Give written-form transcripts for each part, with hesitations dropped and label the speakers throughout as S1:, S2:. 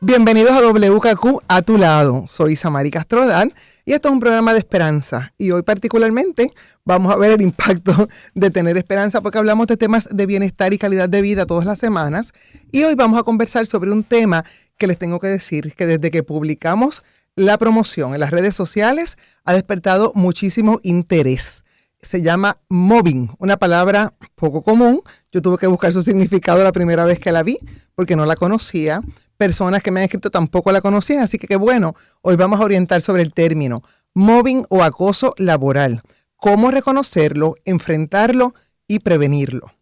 S1: Bienvenidos a WKQ a tu lado. Soy Isamari Castrodad y esto es un programa de esperanza. Y hoy particularmente vamos a ver el impacto de tener esperanza porque hablamos de temas de bienestar y calidad de vida todas las semanas. Y hoy vamos a conversar sobre un tema que les tengo que decir que desde que publicamos la promoción en las redes sociales ha despertado muchísimo interés. Se llama mobbing, una palabra poco común. Yo tuve que buscar su significado la primera vez que la vi porque no la conocía. Personas que me han escrito tampoco la conocían, así que qué bueno, hoy vamos a orientar sobre el término mobbing o acoso laboral, cómo reconocerlo, enfrentarlo y prevenirlo.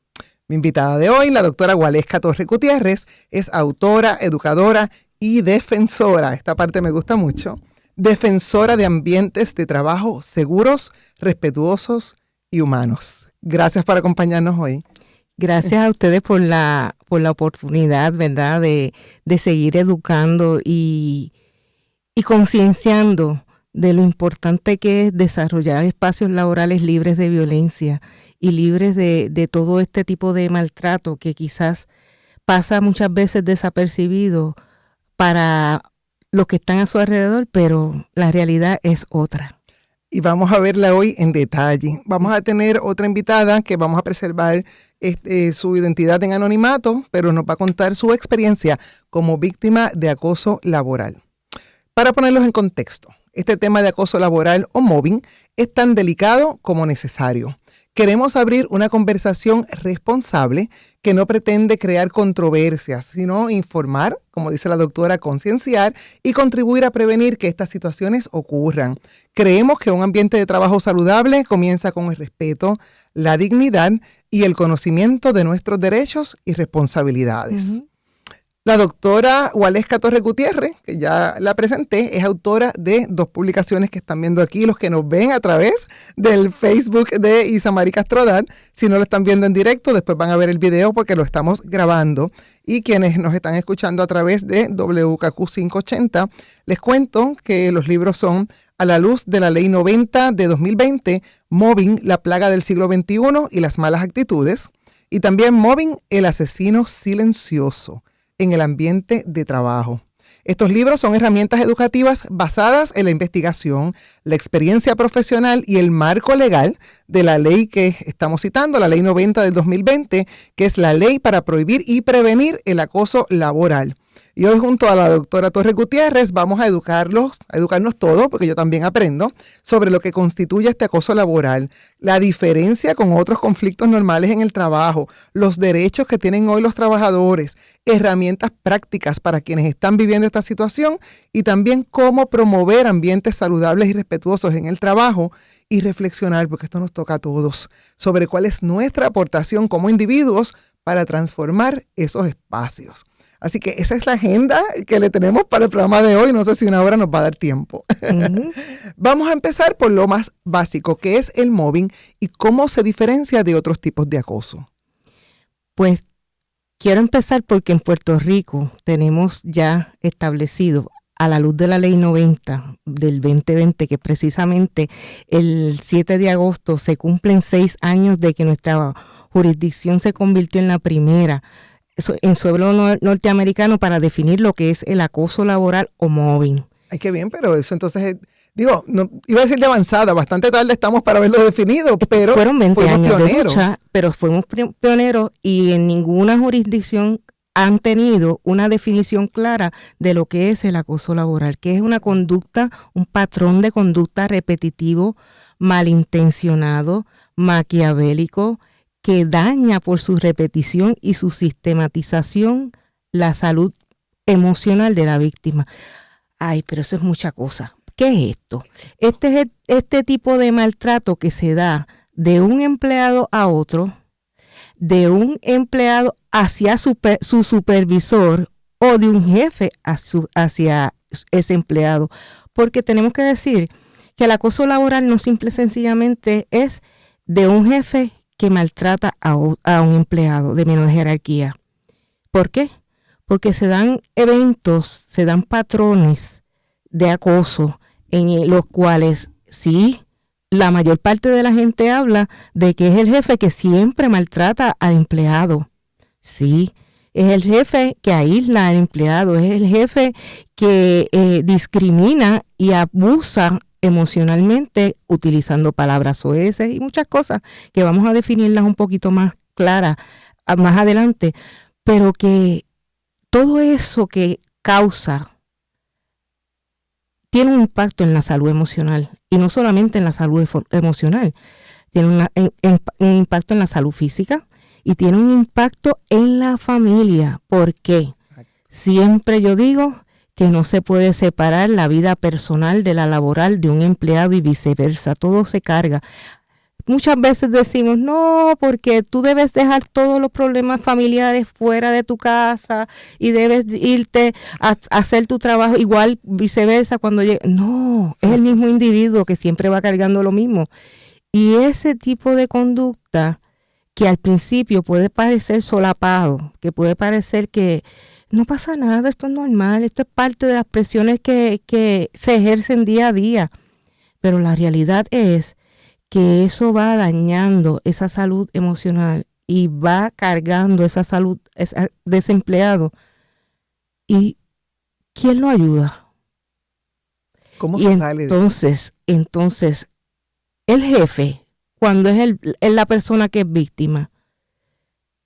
S1: Mi invitada de hoy, la doctora Waleska Torres Gutiérrez, es autora, educadora y defensora, esta parte me gusta mucho, defensora de ambientes de trabajo seguros, respetuosos y humanos. Gracias por acompañarnos hoy.
S2: Gracias a ustedes por la oportunidad, ¿verdad?, de seguir educando y concienciando de lo importante que es desarrollar espacios laborales libres de violencia y libres de todo este tipo de maltrato que quizás pasa muchas veces desapercibido para los que están a su alrededor, pero la realidad es otra.
S1: Y vamos a verla hoy en detalle. Vamos a tener otra invitada que vamos a preservar su identidad en anonimato, pero nos va a contar su experiencia como víctima de acoso laboral. Para ponerlos en contexto, este tema de acoso laboral o mobbing es tan delicado como necesario. Queremos abrir una conversación responsable que no pretende crear controversias, sino informar, como dice la doctora, concienciar y contribuir a prevenir que estas situaciones ocurran. Creemos que un ambiente de trabajo saludable comienza con el respeto, la dignidad y el conocimiento de nuestros derechos y responsabilidades. Uh-huh. La doctora Waleska Torres Gutiérrez, que ya la presenté, es autora de 2 publicaciones que están viendo aquí, los que nos ven a través del Facebook de Isamari Castrodad. Si no lo están viendo en directo, después van a ver el video porque lo estamos grabando. Y quienes nos están escuchando a través de WKQ 580, les cuento que los libros son A la luz de la Ley 90 de 2020, Mobbing, la plaga del siglo XXI y las malas actitudes. Y también Mobbing, el asesino silencioso en el ambiente de trabajo. Estos libros son herramientas educativas basadas en la investigación, la experiencia profesional y el marco legal de la ley que estamos citando, la Ley 90 del 2020, que es la ley para prohibir y prevenir el acoso laboral. Y hoy junto a la doctora Torres Gutiérrez vamos a educarnos todos, porque yo también aprendo, sobre lo que constituye este acoso laboral, la diferencia con otros conflictos normales en el trabajo, los derechos que tienen hoy los trabajadores, herramientas prácticas para quienes están viviendo esta situación y también cómo promover ambientes saludables y respetuosos en el trabajo y reflexionar, porque esto nos toca a todos, sobre cuál es nuestra aportación como individuos para transformar esos espacios. Así que esa es la agenda que le tenemos para el programa de hoy. No sé si una hora nos va a dar tiempo. Uh-huh. Vamos a empezar por lo más básico, que es el mobbing y cómo se diferencia de otros tipos de acoso.
S2: Pues quiero empezar porque en Puerto Rico tenemos ya establecido, a la luz de la Ley 90 del 2020, que precisamente el 7 de agosto se cumplen 6 años de que nuestra jurisdicción se convirtió en la primera en suelo norteamericano para definir lo que es el acoso laboral o mobbing.
S1: Ay, qué bien, pero eso entonces, no, iba a decir de avanzada, bastante tarde estamos para verlo definido, pero
S2: fueron 20 años
S1: pioneros.
S2: De lucha, pero fuimos pioneros y en ninguna jurisdicción han tenido una definición clara de lo que es el acoso laboral, que es una conducta, un patrón de conducta repetitivo, malintencionado, maquiavélico, que daña por su repetición y su sistematización la salud emocional de la víctima. Ay, pero eso es mucha cosa. ¿Qué es esto? Este es este tipo de maltrato que se da de un empleado a otro, de un empleado hacia su supervisor o de un jefe hacia ese empleado. Porque tenemos que decir que el acoso laboral no simple y sencillamente es de un jefe que maltrata a un empleado de menor jerarquía. ¿Por qué? Porque se dan eventos, se dan patrones de acoso en los cuales sí, la mayor parte de la gente habla de que es el jefe que siempre maltrata al empleado. Sí, Es el jefe que aísla al empleado, es el jefe que discrimina y abusa emocionalmente utilizando palabras soeces y muchas cosas que vamos a definirlas un poquito más claras más adelante, pero que todo eso que causa tiene un impacto en la salud emocional y no solamente en la salud emocional, tiene un impacto en la salud física y tiene un impacto en la familia. ¿Por qué? Siempre yo digo que no se puede separar la vida personal de la laboral de un empleado y viceversa, todo se carga. Muchas veces decimos, no, porque tú debes dejar todos los problemas familiares fuera de tu casa y debes irte a hacer tu trabajo, igual viceversa cuando llegue. No, es el mismo individuo que siempre va cargando lo mismo. Y ese tipo de conducta que al principio puede parecer solapado, que puede parecer que no pasa nada, esto es normal, esto es parte de las presiones que se ejercen día a día. Pero la realidad es que eso va dañando esa salud emocional y va cargando esa salud de ese empleado. ¿Y quién lo ayuda?
S1: ¿Cómo sale?
S2: Entonces, el jefe, cuando es la persona que es víctima,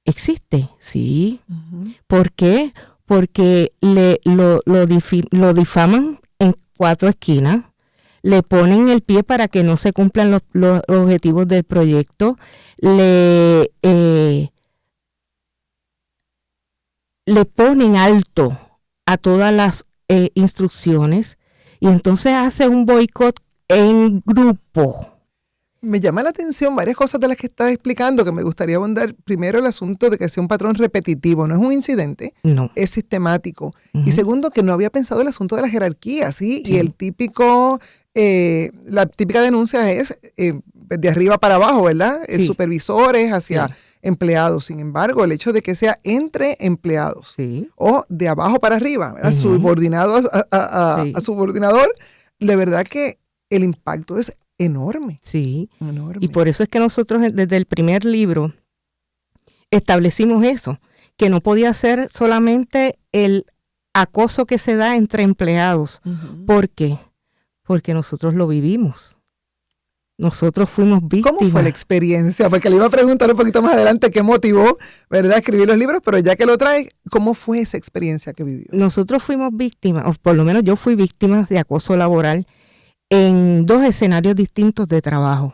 S2: existe, sí. Uh-huh. ¿Por qué? Porque lo difaman en 4 esquinas, le ponen el pie para que no se cumplan los objetivos del proyecto, le ponen alto a todas las instrucciones y entonces hace un boicot en grupo.
S1: Me llama la atención varias cosas de las que estás explicando que me gustaría abundar. Primero, el asunto de que sea un patrón repetitivo, no es un incidente, no. Es sistemático. Uh-huh. Y segundo, que no había pensado el asunto de la jerarquía, ¿sí? Sí. Y el típico, la típica denuncia es de arriba para abajo, ¿verdad? Sí. Supervisores hacia empleados. Sin embargo, el hecho de que sea entre empleados o de abajo para arriba, ¿verdad? Uh-huh. Subordinado a subordinador, la verdad que el impacto es enorme.
S2: Sí, enorme. Y por eso es que nosotros desde el primer libro establecimos eso, que no podía ser solamente el acoso que se da entre empleados. Uh-huh. ¿Por qué? Porque nosotros lo vivimos. Nosotros fuimos víctimas.
S1: ¿Cómo fue la experiencia? Porque le iba a preguntar un poquito más adelante qué motivó, ¿verdad?, escribir los libros, pero ya que lo trae, ¿cómo fue esa experiencia que vivió?
S2: Nosotros fuimos víctimas, o por lo menos yo fui víctima de acoso laboral en 2 escenarios distintos de trabajo.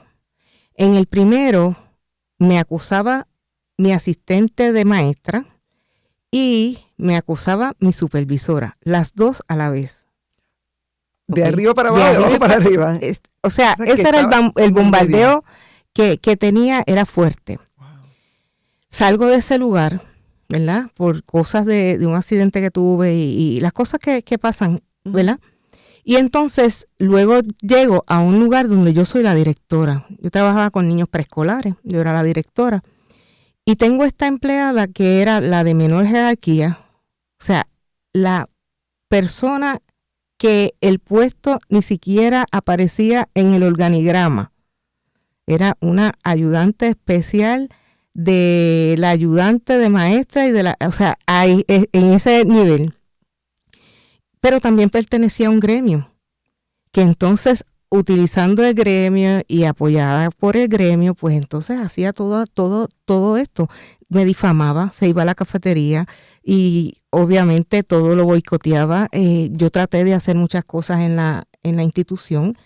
S2: En el primero me acusaba mi asistente de maestra y me acusaba mi supervisora, las 2 a la vez.
S1: De arriba para abajo, de abajo para arriba.
S2: O sea ese era el bombardeo que tenía, era fuerte. Wow. Salgo de ese lugar, ¿verdad? Por cosas de un accidente que tuve y las cosas que pasan, ¿verdad? Y entonces luego llego a un lugar donde yo soy la directora. Yo trabajaba con niños preescolares, yo era la directora. Y tengo esta empleada que era la de menor jerarquía, o sea, la persona que el puesto ni siquiera aparecía en el organigrama. Era una ayudante especial de la ayudante de maestra y o sea, en ese nivel. Pero también pertenecía a un gremio, que entonces, utilizando el gremio y apoyada por el gremio, pues entonces hacía todo esto. Me difamaba, se iba a la cafetería y obviamente todo lo boicoteaba. Yo traté de hacer muchas cosas en la institución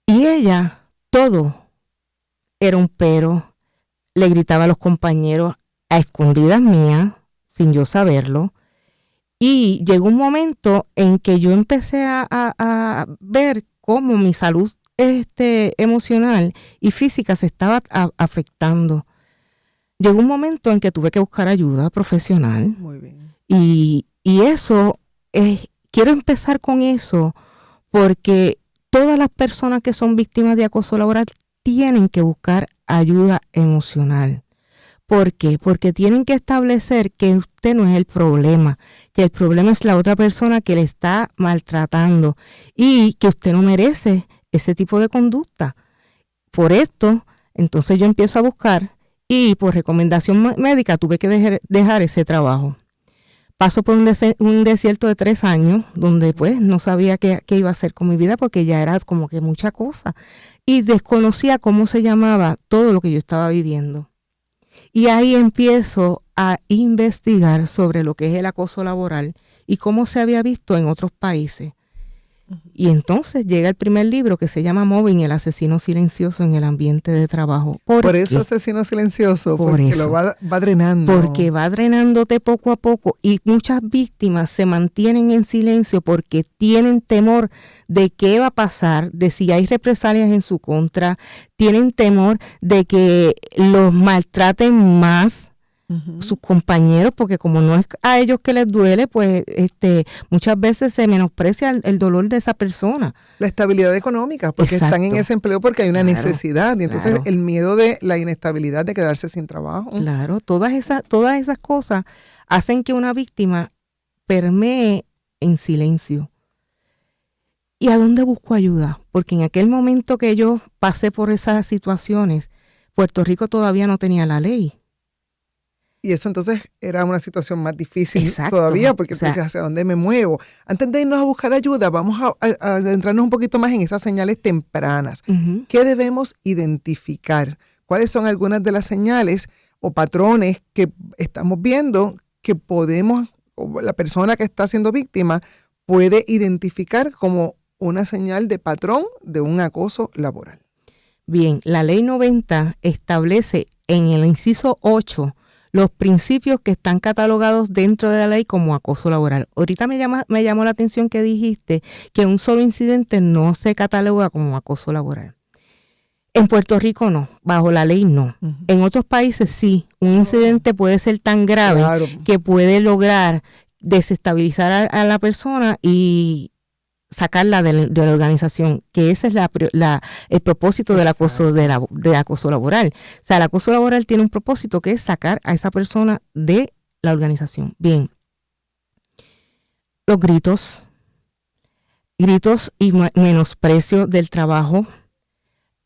S2: y ella, todo era un pero. Le gritaba a los compañeros a escondidas mías, sin yo saberlo. Y llegó un momento en que yo empecé a ver cómo mi salud emocional y física se estaba afectando. Llegó un momento en que tuve que buscar ayuda profesional.
S1: Muy bien.
S2: Y eso, quiero empezar con eso, porque todas las personas que son víctimas de acoso laboral tienen que buscar ayuda emocional. ¿Por qué? Porque tienen que establecer que usted no es el problema, que el problema es la otra persona que le está maltratando y que usted no merece ese tipo de conducta. Por esto, entonces yo empiezo a buscar y por recomendación médica tuve que dejar ese trabajo. Paso por un desierto de 3 años donde pues no sabía qué iba a hacer con mi vida porque ya era como que mucha cosa y desconocía cómo se llamaba todo lo que yo estaba viviendo. Y ahí empiezo a investigar sobre lo que es el acoso laboral y cómo se había visto en otros países. Y entonces llega el primer libro que se llama Mobbing, el asesino silencioso en el ambiente de trabajo.
S1: Por eso asesino silencioso, porque lo va drenando.
S2: Porque va drenándote poco a poco y muchas víctimas se mantienen en silencio porque tienen temor de qué va a pasar, de si hay represalias en su contra, tienen temor de que los maltraten más sus compañeros, porque como no es a ellos que les duele, pues muchas veces se menosprecia el dolor de esa persona.
S1: La estabilidad económica, porque
S2: Exacto.
S1: Están en ese empleo porque hay una necesidad, y entonces el miedo de la inestabilidad de quedarse sin trabajo.
S2: Claro, todas esas cosas hacen que una víctima permee en silencio. ¿Y a dónde busco ayuda? Porque en aquel momento que yo pasé por esas situaciones, Puerto Rico todavía no tenía la ley.
S1: Y eso entonces era una situación más difícil.
S2: Exacto.
S1: Todavía, porque tú dices, ¿hacia dónde me muevo? Antes de irnos a buscar ayuda, vamos a adentrarnos un poquito más en esas señales tempranas.
S2: Uh-huh.
S1: ¿Qué debemos identificar? ¿Cuáles son algunas de las señales o patrones que estamos viendo que podemos, o la persona que está siendo víctima, puede identificar como una señal de patrón de un acoso laboral?
S2: Bien, la ley 90 establece en el inciso 8 los principios que están catalogados dentro de la ley como acoso laboral. Ahorita me llamó la atención que dijiste que un solo incidente no se cataloga como acoso laboral. En Puerto Rico no, bajo la ley no. Uh-huh. En otros países sí, un incidente puede ser tan grave que puede lograr desestabilizar a la persona y sacarla de la organización, que ese es el propósito del acoso, del acoso laboral. O sea, el acoso laboral tiene un propósito que es sacar a esa persona de la organización. Bien, los gritos y menosprecio del trabajo,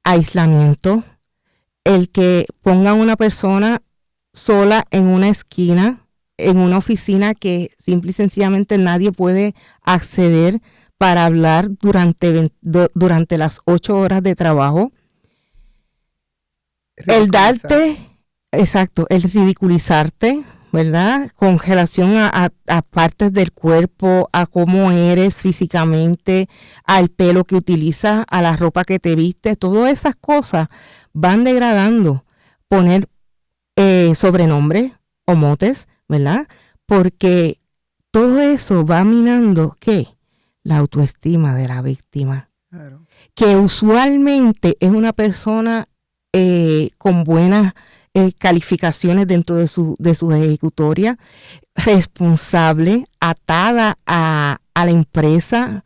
S2: aislamiento, el que pongan a una persona sola en una esquina, en una oficina que simple y sencillamente nadie puede acceder para hablar durante las 8 horas de trabajo. El darte, exacto, el ridiculizarte, ¿verdad? Con relación a partes del cuerpo, a cómo eres físicamente, al pelo que utilizas, a la ropa que te vistes, todas esas cosas van degradando. Poner sobrenombres o motes, ¿verdad? Porque todo eso va minando, ¿qué? La autoestima de la víctima, claro, que usualmente es una persona con buenas calificaciones dentro de su ejecutoria, responsable, atada a la empresa,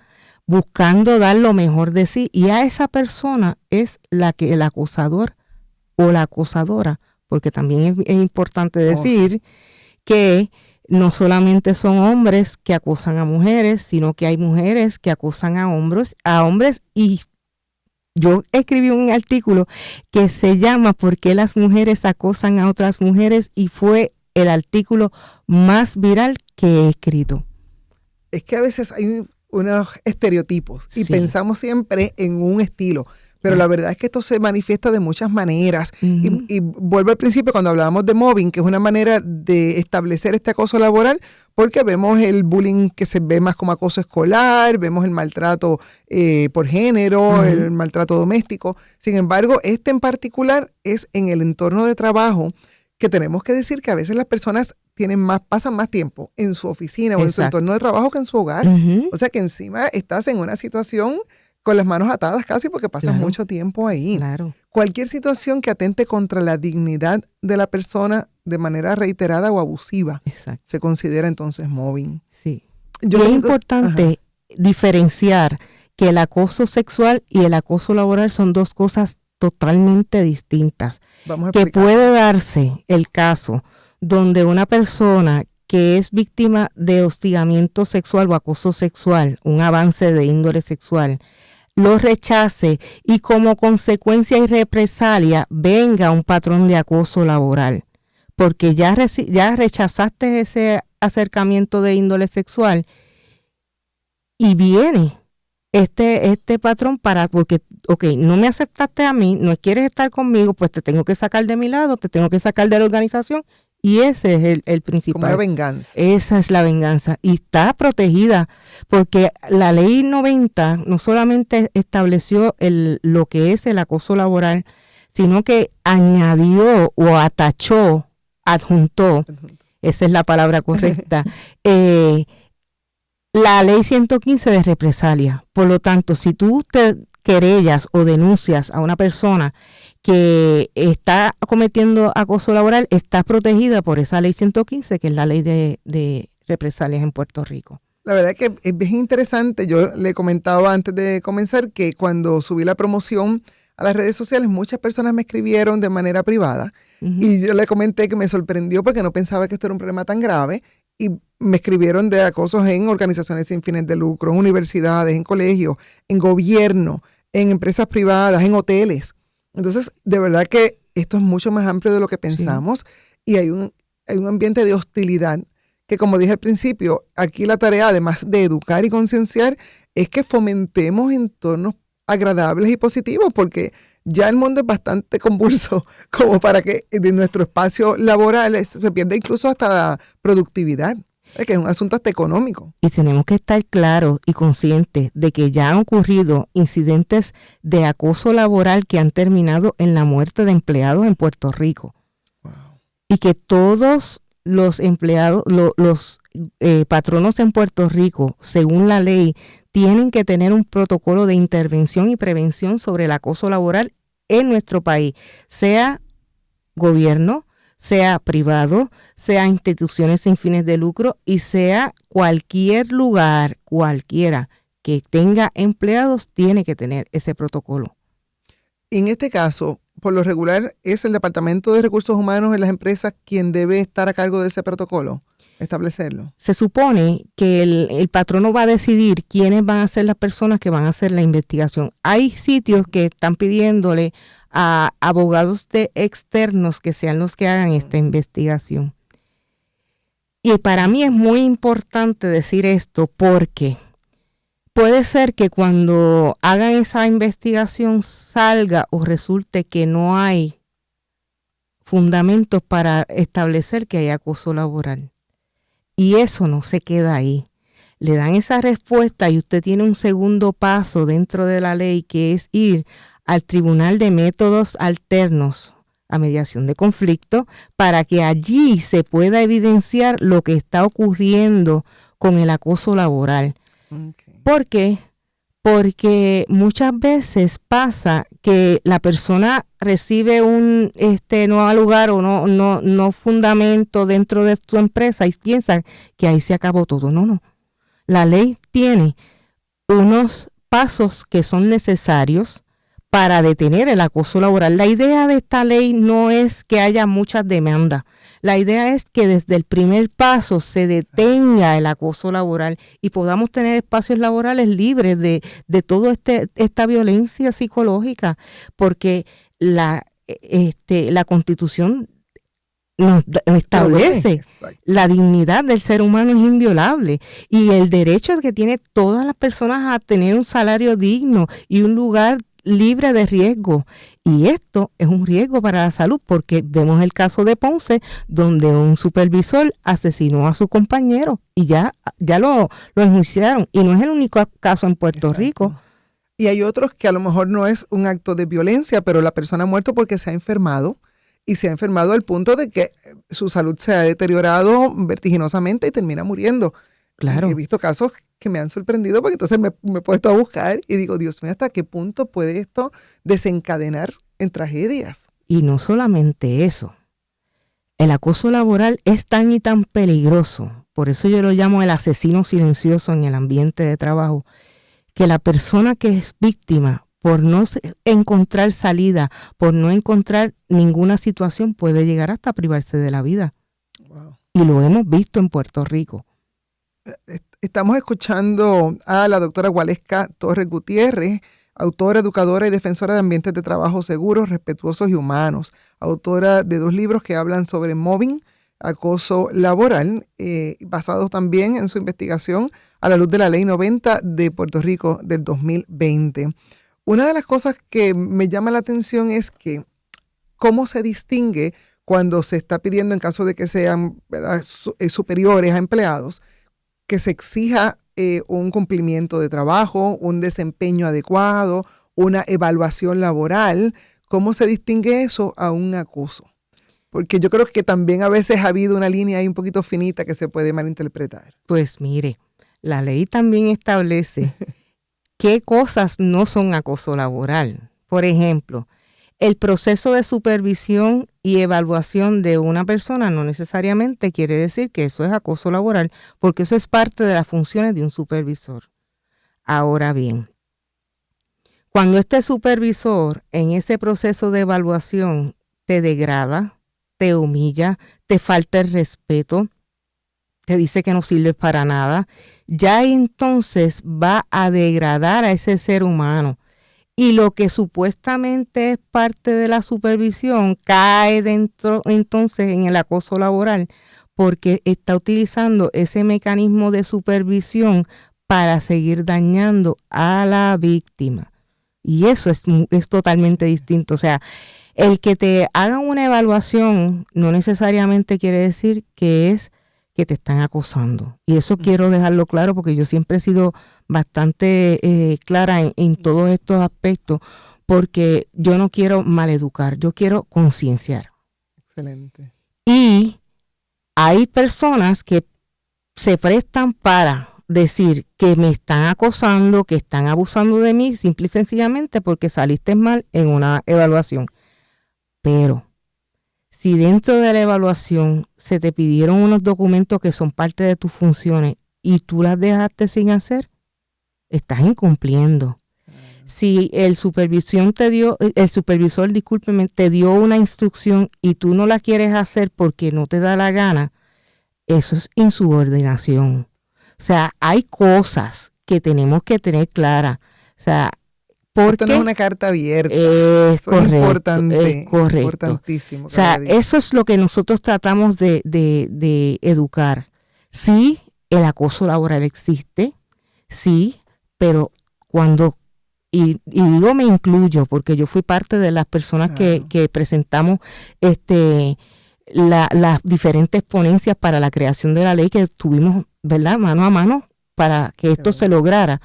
S2: buscando dar lo mejor de sí, y a esa persona es la que el acosador o la acosadora, porque también es importante decir que no solamente son hombres que acosan a mujeres, sino que hay mujeres que acosan a hombres, y yo escribí un artículo que se llama ¿Por qué las mujeres acosan a otras mujeres? Y fue el artículo más viral que he escrito.
S1: Es que a veces hay unos estereotipos y pensamos siempre en un estilo. Pero la verdad es que esto se manifiesta de muchas maneras. Uh-huh. Y vuelvo al principio cuando hablábamos de mobbing, que es una manera de establecer este acoso laboral, porque vemos el bullying que se ve más como acoso escolar, vemos el maltrato por género, uh-huh, el maltrato doméstico. Sin embargo, este en particular es en el entorno de trabajo, que tenemos que decir que a veces las personas pasan más tiempo en su oficina o en su entorno de trabajo que en su hogar. Uh-huh. O sea que encima estás en una situación con las manos atadas casi porque pasas mucho tiempo ahí.
S2: Claro.
S1: Cualquier situación que atente contra la dignidad de la persona de manera reiterada o abusiva se considera entonces mobbing.
S2: Sí. Es importante diferenciar que el acoso sexual y el acoso laboral son dos cosas totalmente distintas. Que puede darse el caso donde una persona que es víctima de hostigamiento sexual o acoso sexual, un avance de índole sexual, lo rechace y como consecuencia y represalia venga un patrón de acoso laboral, porque ya rechazaste ese acercamiento de índole sexual y viene este patrón porque, no me aceptaste a mí, no quieres estar conmigo, pues te tengo que sacar de mi lado, te tengo que sacar de la organización, y ese es el principal.
S1: Como una venganza.
S2: Esa es la venganza, y está protegida, porque la ley 90 no solamente estableció lo que es el acoso laboral, sino que añadió o adjuntó, esa es la palabra correcta, la ley 115 de represalia. Por lo tanto, si tú te querellas o denuncias a una persona que está cometiendo acoso laboral, está protegida por esa ley 115, que es la ley de represalias en Puerto Rico.
S1: La verdad que es bien interesante. Yo le comentaba antes de comenzar que cuando subí la promoción a las redes sociales, muchas personas me escribieron de manera privada, y yo le comenté que me sorprendió porque no pensaba que esto era un problema tan grave, y me escribieron de acosos en organizaciones sin fines de lucro, en universidades, en colegios, en gobierno, en empresas privadas, en hoteles. Entonces, de verdad que esto es mucho más amplio de lo que pensamos, y hay un ambiente de hostilidad que, como dije al principio, aquí la tarea, además de educar y concienciar, es que fomentemos entornos agradables y positivos, porque ya el mundo es bastante convulso como para que de nuestro espacio laboral se pierda incluso hasta la productividad, que es un asunto hasta económico.
S2: Y tenemos que estar claros y conscientes de que ya han ocurrido incidentes de acoso laboral que han terminado en la muerte de empleados en Puerto Rico. Wow. Y que todos los empleados, los patronos en Puerto Rico, según la ley, tienen que tener un protocolo de intervención y prevención sobre el acoso laboral en nuestro país, sea gobierno, sea privado, sea instituciones sin fines de lucro y sea cualquier lugar, cualquiera que tenga empleados, tiene que tener ese protocolo.
S1: En este caso, por lo regular, ¿es el Departamento de Recursos Humanos en las empresas quien debe estar a cargo de ese protocolo, establecerlo?
S2: Se supone que el patrono va a decidir quiénes van a ser las personas que van a hacer la investigación. Hay sitios que están pidiéndole a abogados externos que sean los que hagan esta investigación. Y para mí es muy importante decir esto porque puede ser que cuando hagan esa investigación salga o resulte que no hay fundamentos para establecer que hay acoso laboral. Y eso no se queda ahí. Le dan esa respuesta y usted tiene un segundo paso dentro de la ley, que es ir al Tribunal de Métodos Alternos a Mediación de Conflicto para que allí se pueda evidenciar lo que está ocurriendo con el acoso laboral. Okay. ¿Por qué? Porque muchas veces pasa que la persona recibe un no da lugar o no fundamento dentro de su empresa y piensa que ahí se acabó todo. No. La ley tiene unos pasos que son necesarios para detener el acoso laboral. La idea de esta ley no es que haya muchas demandas. La idea es que desde el primer paso se detenga el acoso laboral y podamos tener espacios laborales libres de toda esta violencia psicológica, porque la Constitución nos establece la dignidad del ser humano es inviolable y el derecho que tiene todas las personas a tener un salario digno y un lugar libre de riesgo. Y esto es un riesgo para la salud porque vemos el caso de Ponce donde un supervisor asesinó a su compañero y ya lo enjuiciaron. Y no es el único caso en Puerto Rico.
S1: Y hay otros que a lo mejor no es un acto de violencia, pero la persona ha muerto porque se ha enfermado. Y se ha enfermado al punto de que su salud se ha deteriorado vertiginosamente y termina muriendo.
S2: Claro.
S1: He visto casos que me han sorprendido porque entonces me he puesto a buscar y digo, Dios mío, ¿hasta qué punto puede esto desencadenar en tragedias?
S2: Y no solamente eso. El acoso laboral es tan y tan peligroso, por eso yo lo llamo el asesino silencioso en el ambiente de trabajo, que la persona que es víctima, por no encontrar salida, por no encontrar ninguna situación, puede llegar hasta privarse de la vida. Wow. Y lo hemos visto en Puerto Rico.
S1: Estamos escuchando a la doctora Gualesca Torres Gutiérrez, autora, educadora y defensora de ambientes de trabajo seguros, respetuosos y humanos. Autora de 2 libros que hablan sobre mobbing, acoso laboral, basados también en su investigación a la luz de la Ley 90 de Puerto Rico del 2020. Una de las cosas que me llama la atención es que cómo se distingue cuando se está pidiendo, en caso de que sean, ¿verdad?, superiores a empleados, que se exija un cumplimiento de trabajo, un desempeño adecuado, una evaluación laboral. ¿Cómo se distingue eso a un acoso? Porque yo creo que también a veces ha habido una línea ahí un poquito finita que se puede malinterpretar.
S2: Pues mire, la ley también establece qué cosas no son acoso laboral. Por ejemplo, el proceso de supervisión y evaluación de una persona no necesariamente quiere decir que eso es acoso laboral, porque eso es parte de las funciones de un supervisor. Ahora bien, cuando este supervisor en ese proceso de evaluación te degrada, te humilla, te falta el respeto, te dice que no sirves para nada, ya entonces va a degradar a ese ser humano. Y lo que supuestamente es parte de la supervisión cae dentro entonces en el acoso laboral, porque está utilizando ese mecanismo de supervisión para seguir dañando a la víctima. Y eso es totalmente distinto. O sea, el que te hagan una evaluación no necesariamente quiere decir que es que te están acosando. Y eso quiero dejarlo claro porque yo siempre he sido bastante clara en todos estos aspectos, porque yo no quiero maleducar, yo quiero concienciar.
S1: Excelente.
S2: Y hay personas que se prestan para decir que me están acosando, que están abusando de mí, simple y sencillamente porque saliste mal en una evaluación. Pero si dentro de la evaluación se te pidieron unos documentos que son parte de tus funciones y tú las dejaste sin hacer, estás incumpliendo. Si el supervisor te dio una instrucción y tú no la quieres hacer porque no te da la gana, eso es insubordinación. O sea, hay cosas que tenemos que tener claras. O sea,
S1: esto no es una carta abierta.
S2: Eso
S1: es importante,
S2: es correcto.
S1: Importantísimo.
S2: O sea, eso es lo que nosotros tratamos de educar. Sí, el acoso laboral existe, sí, pero cuando, y digo me incluyo, porque yo fui parte de las personas que presentamos las diferentes ponencias para la creación de la ley que tuvimos, ¿verdad?, mano a mano para que esto se lograra.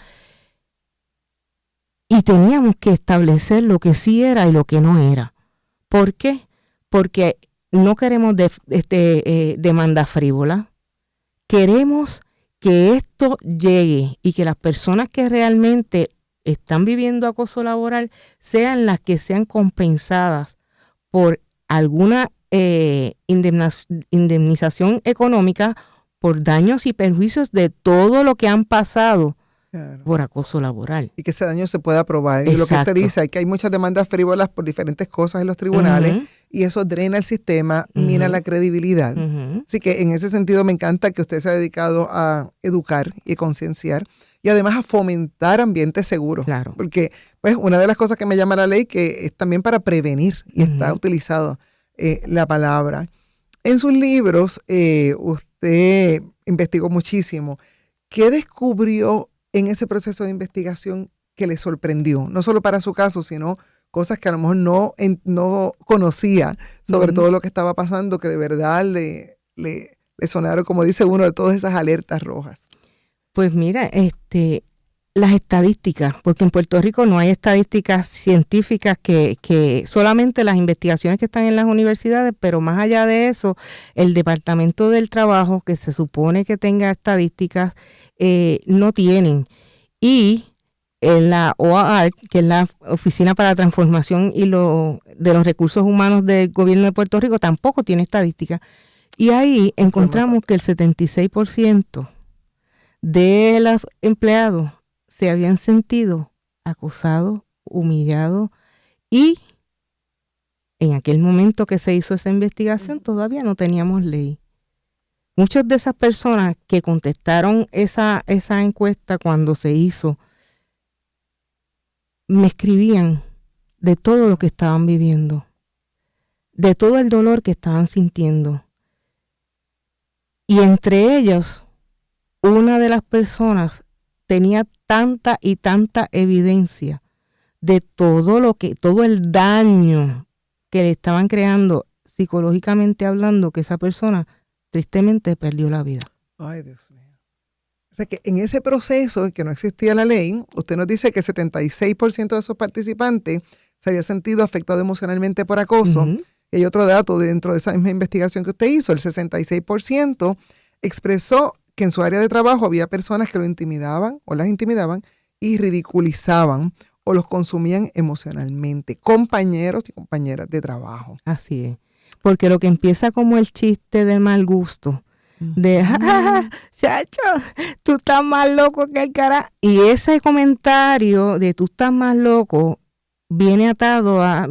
S2: Y teníamos que establecer lo que sí era y lo que no era. ¿Por qué? Porque no queremos demanda frívola. Queremos que esto llegue y que las personas que realmente están viviendo acoso laboral sean las que sean compensadas por alguna indemnización económica por daños y perjuicios de todo lo que han pasado. Claro. Por acoso laboral.
S1: Y que ese daño se pueda probar. Exacto. Y lo que usted dice, hay que hay muchas demandas frívolas por diferentes cosas en los tribunales, y eso drena el sistema, mina la credibilidad. Así que en ese sentido me encanta que usted se ha dedicado a educar y concienciar y además a fomentar ambientes seguros.
S2: Claro.
S1: Porque pues una de las cosas que me llama la ley que es también para prevenir, y está utilizado la palabra. En sus libros usted investigó muchísimo. ¿Qué descubrió en ese proceso de investigación que le sorprendió? No solo para su caso, sino cosas que a lo mejor no conocía sobre todo lo que estaba pasando, que de verdad le sonaron, como dice uno, de todas esas alertas rojas.
S2: Pues mira, las estadísticas, porque en Puerto Rico no hay estadísticas científicas que solamente las investigaciones que están en las universidades, pero más allá de eso, el Departamento del Trabajo, que se supone que tenga estadísticas, no tienen. Y en la OAR, que es la Oficina para la Transformación de los Recursos Humanos del Gobierno de Puerto Rico, tampoco tiene estadísticas. Y ahí encontramos que el 76% de los empleados se habían sentido acosados, humillados, y en aquel momento que se hizo esa investigación todavía no teníamos ley. Muchas de esas personas que contestaron esa encuesta cuando se hizo me escribían de todo lo que estaban viviendo, de todo el dolor que estaban sintiendo. Y entre ellos, una de las personas tenía tanta y tanta evidencia de todo el daño que le estaban creando psicológicamente hablando, que esa persona tristemente perdió la vida.
S1: Ay, Dios mío. O sea que en ese proceso que no existía la ley, usted nos dice que el 76% de esos participantes se había sentido afectado emocionalmente por acoso.
S2: Uh-huh.
S1: Y hay otro dato dentro de esa misma investigación que usted hizo, el 66% expresó que en su área de trabajo había personas que lo intimidaban o las intimidaban y ridiculizaban o los consumían emocionalmente, compañeros y compañeras de trabajo.
S2: Así es, porque lo que empieza como el chiste del mal gusto, de, chacho, tú estás más loco que el carajo. Y ese comentario de tú estás más loco viene atado a,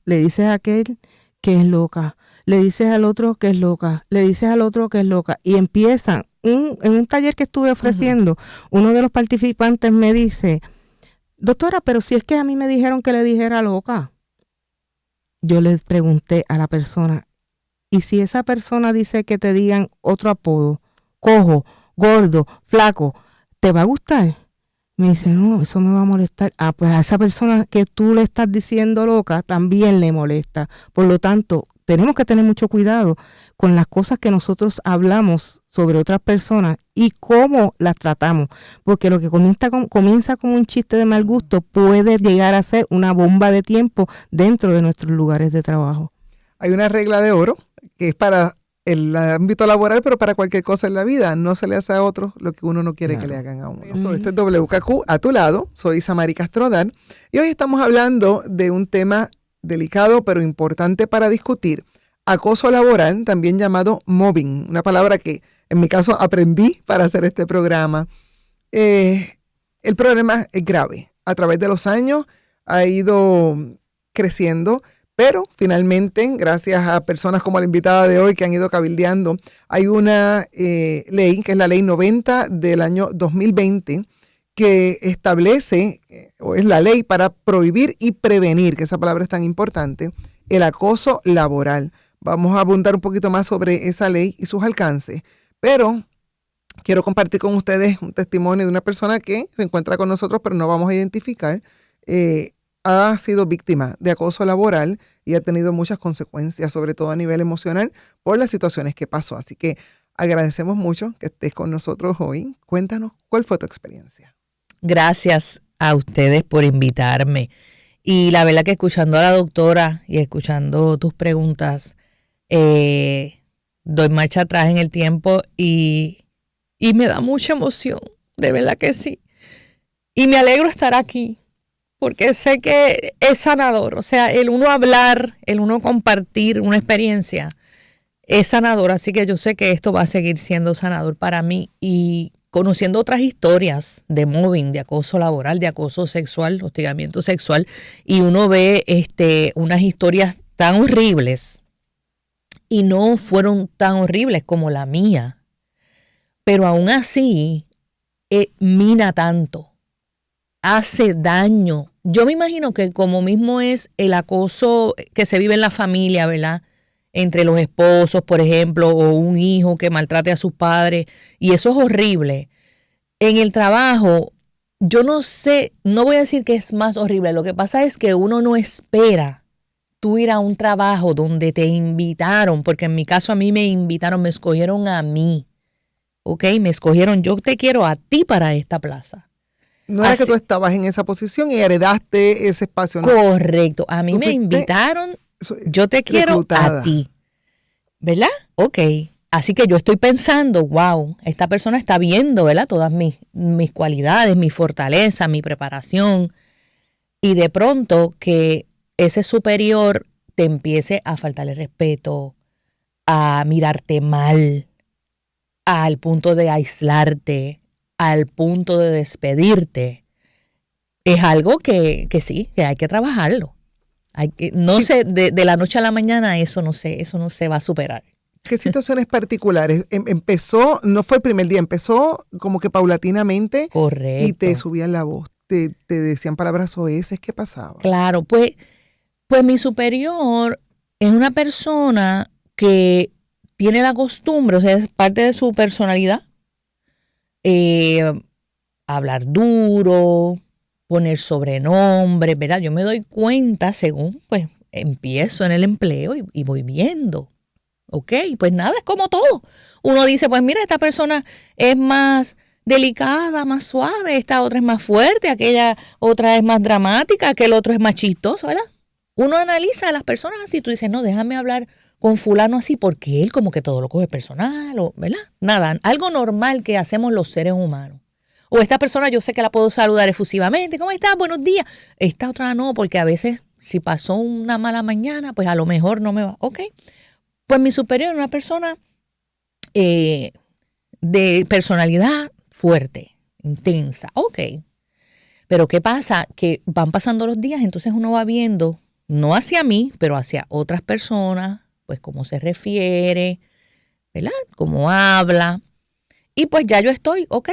S2: le dices a aquel que es loca, le dices al otro que es loca, le dices al otro que es loca. Y empiezan, en un taller que estuve ofreciendo, uno de los participantes me dice, doctora, pero si es que a mí me dijeron que le dijera loca. Yo le pregunté a la persona, y si esa persona dice que te digan otro apodo, cojo, gordo, flaco, ¿te va a gustar? Me dice, no, eso me va a molestar. Ah, pues a esa persona que tú le estás diciendo loca también le molesta. Por lo tanto, tenemos que tener mucho cuidado con las cosas que nosotros hablamos sobre otras personas y cómo las tratamos. Porque lo que comienza como un chiste de mal gusto puede llegar a ser una bomba de tiempo dentro de nuestros lugares de trabajo.
S1: Hay una regla de oro que es para el ámbito laboral, pero para cualquier cosa en la vida. No se le hace a otros lo que uno no quiere que le hagan a uno. Esto es WKQ a tu lado. Soy Samari Castrodal y hoy estamos hablando de un tema delicado pero importante para discutir. Acoso laboral, también llamado mobbing, una palabra que en mi caso aprendí para hacer este programa. El problema es grave. A través de los años ha ido creciendo, pero finalmente, gracias a personas como la invitada de hoy que han ido cabildeando, hay una ley, que es la Ley 90 del año 2020, que establece, o es la ley para prohibir y prevenir, que esa palabra es tan importante, el acoso laboral. Vamos a abundar un poquito más sobre esa ley y sus alcances, pero quiero compartir con ustedes un testimonio de una persona que se encuentra con nosotros, pero no vamos a identificar. Ha sido víctima de acoso laboral y ha tenido muchas consecuencias, sobre todo a nivel emocional, por las situaciones que pasó. Así que agradecemos mucho que estés con nosotros hoy. Cuéntanos, ¿cuál fue tu experiencia?
S3: Gracias a ustedes por invitarme. Y la verdad que escuchando a la doctora y escuchando tus preguntas, doy marcha atrás en el tiempo y me da mucha emoción, de verdad que sí. Y me alegro estar aquí, porque sé que es sanador. O sea, el uno hablar, el uno compartir una experiencia es sanador. Así que yo sé que esto va a seguir siendo sanador para mí. Y conociendo otras historias de mobbing, de acoso laboral, de acoso sexual, hostigamiento sexual, y uno ve unas historias tan horribles y no fueron tan horribles como la mía, pero aún así mina tanto, hace daño. Yo me imagino que como mismo es el acoso que se vive en la familia, ¿verdad? Entre los esposos, por ejemplo, o un hijo que maltrate a sus padres, y eso es horrible. En el trabajo, yo no sé, no voy a decir que es más horrible, lo que pasa es que uno no espera tú ir a un trabajo donde te invitaron, porque en mi caso a mí me invitaron, me escogieron a mí, ¿ok? Me escogieron, yo te quiero a ti para esta plaza.
S1: No era que tú estabas en esa posición y heredaste ese espacio, ¿no?
S3: Correcto, a mí me invitaron, yo te quiero a ti, ¿verdad? Ok, así que yo estoy pensando, wow, esta persona está viendo, ¿verdad? Todas mis cualidades, mi fortaleza, mi preparación, y de pronto que ese superior te empiece a faltarle respeto, a mirarte mal, al punto de aislarte, al punto de despedirte, es algo que sí, que hay que trabajarlo. No sé, de la noche a la mañana eso no se va a superar.
S1: ¿Qué situaciones particulares? Empezó, no fue el primer día, empezó como que paulatinamente.
S3: Correcto.
S1: Y te subían la voz, te decían palabras soeces? ¿Qué pasaba?
S3: Claro, pues mi superior es una persona que tiene la costumbre, o sea, es parte de su personalidad, hablar duro, poner sobrenombres, ¿verdad? Yo me doy cuenta según, pues, empiezo en el empleo y voy viendo. Ok, pues nada, es como todo. Uno dice, pues mira, esta persona es más delicada, más suave, esta otra es más fuerte, aquella otra es más dramática, aquel otro es más chistoso, ¿verdad? Uno analiza a las personas así, tú dices, no, déjame hablar con fulano así porque él como que todo lo coge personal, o, ¿verdad? Nada, algo normal que hacemos los seres humanos. O esta persona yo sé que la puedo saludar efusivamente, ¿cómo estás? Buenos días. Esta otra no, porque a veces si pasó una mala mañana, pues a lo mejor no me va. Ok, pues mi superior es una persona de personalidad fuerte, intensa. Ok, pero ¿qué pasa? Que van pasando los días, entonces uno va viendo, no hacia mí, pero hacia otras personas, pues cómo se refiere, ¿verdad? Cómo habla. Y pues ya yo estoy, ok,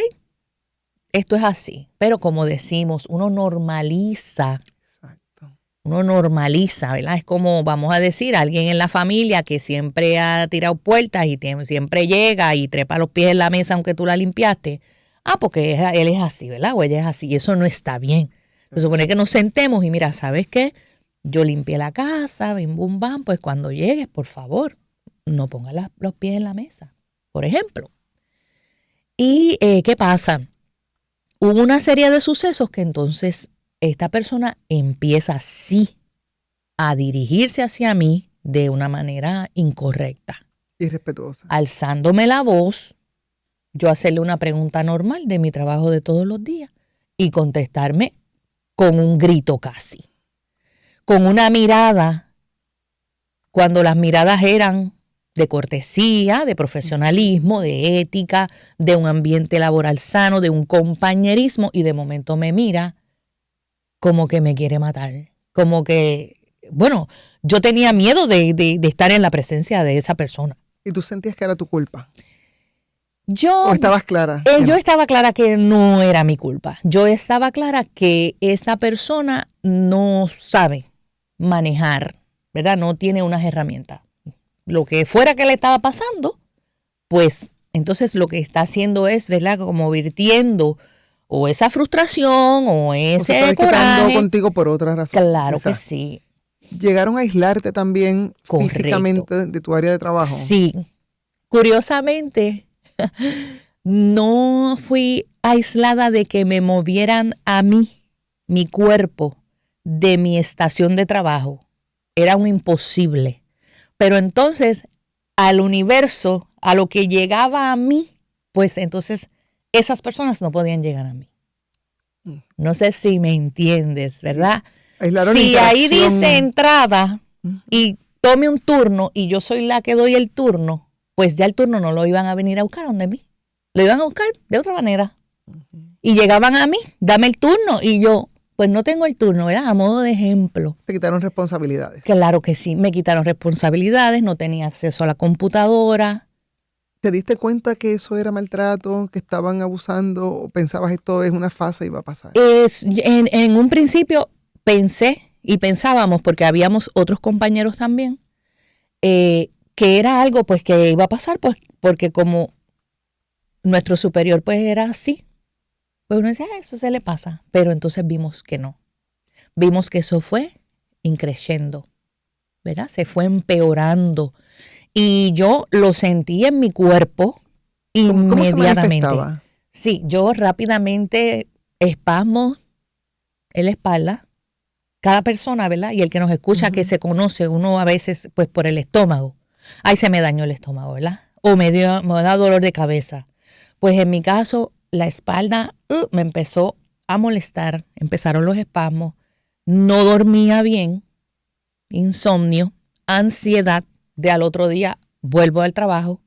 S3: esto es así. Pero como decimos, uno normaliza.
S1: Exacto.
S3: Uno normaliza, ¿verdad? Es como, vamos a decir, alguien en la familia que siempre ha tirado puertas y siempre llega y trepa los pies en la mesa aunque tú la limpiaste. Ah, porque él es así, ¿verdad? O ella es así. Y eso no está bien. Se supone que nos sentemos y mira, ¿sabes qué? Yo limpié la casa, bim, bum, bam, pues cuando llegues, por favor, no pongas los pies en la mesa, por ejemplo. ¿Y qué pasa? Hubo una serie de sucesos que entonces esta persona empieza así a dirigirse hacia mí de una manera incorrecta.
S1: Irrespetuosa.
S3: Alzándome la voz, yo hacerle una pregunta normal de mi trabajo de todos los días y contestarme con un grito casi. Con una mirada, cuando las miradas eran de cortesía, de profesionalismo, de ética, de un ambiente laboral sano, de un compañerismo, y de momento me mira como que me quiere matar. Como que, bueno, yo tenía miedo de estar en la presencia de esa persona.
S1: ¿Y tú sentías que era tu culpa?
S3: Yo,
S1: ¿O estabas clara?
S3: Yo estaba clara que no era mi culpa. Yo estaba clara que esta persona no sabe manejar, ¿verdad? No tiene unas herramientas. Lo que fuera que le estaba pasando, pues entonces lo que está haciendo es, ¿verdad? Como virtiendo o esa frustración o ese
S1: está desquitando
S3: coraje.
S1: Contigo por otras razones.
S3: Claro
S1: quizás.
S3: que sí.
S1: ¿Llegaron a aislarte también
S3: Correcto.
S1: físicamente de tu área de trabajo?
S3: Sí. Curiosamente, no fui aislada de que me movieran a mí, mi cuerpo, de mi estación de trabajo. Era un imposible. Pero entonces, al universo, a lo que llegaba a mí, pues entonces esas personas no podían llegar a mí. No sé si me entiendes, ¿verdad?
S1: Aislaron
S3: Si ahí
S1: interacción.
S3: dice entrada y tome un turno y yo soy la que doy el turno, pues ya el turno no lo iban a venir a buscar donde mí. Lo iban a buscar de otra manera. Y llegaban a mí, dame el turno. Y yo, pues no tengo el turno, ¿verdad? A modo de ejemplo.
S1: Te quitaron responsabilidades.
S3: Claro que sí, me quitaron responsabilidades, no tenía acceso a la computadora.
S1: ¿Te diste cuenta que eso era maltrato, que estaban abusando, o pensabas esto es una fase y va a pasar?
S3: En un principio pensé y pensábamos, porque habíamos otros compañeros también, que era algo pues que iba a pasar, pues porque como nuestro superior pues era así, pues uno decía, eso se le pasa, pero entonces vimos que no. Vimos que eso fue increciendo, ¿verdad? Se fue empeorando. Y yo lo sentí en mi cuerpo inmediatamente.
S1: ¿Cómo se manifestaba?
S3: Sí, yo rápidamente espasmos en la espalda. Cada persona, ¿verdad? Y el que nos escucha, que se conoce, uno a veces, pues por el estómago. Ay, se me dañó el estómago, ¿verdad? O me da dolor de cabeza. Pues en mi caso, la espalda me empezó a molestar. Empezaron los espasmos. No dormía bien. Insomnio. Ansiedad. De al otro día vuelvo al trabajo.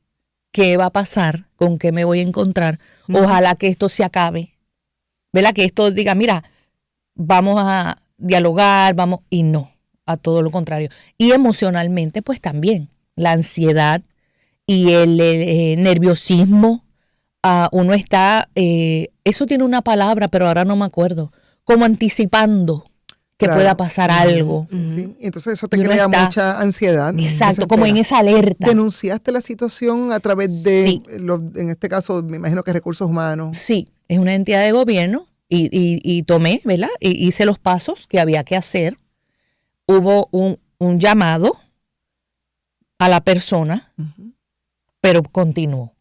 S3: ¿Qué va a pasar? ¿Con qué me voy a encontrar? Ojalá que esto se acabe. ¿Verdad? Que esto diga, mira, vamos a dialogar, vamos, y no, a todo lo contrario. Y emocionalmente, pues también, la ansiedad y el nerviosismo, uno está, eso tiene una palabra, pero ahora no me acuerdo, como anticipando que
S1: Claro.
S3: pueda pasar algo.
S1: Sí. Entonces eso te
S3: Y uno
S1: crea
S3: está-
S1: mucha ansiedad.
S3: Exacto, como en
S1: desespera.
S3: esa alerta.
S1: ¿Denunciaste la situación a través de,
S3: Sí.
S1: en este caso, me imagino que recursos humanos?
S3: Sí, es una entidad de gobierno y tomé, ¿verdad? Y hice los pasos que había que hacer. Hubo un llamado a la persona,
S1: Ujú.
S3: pero continuó.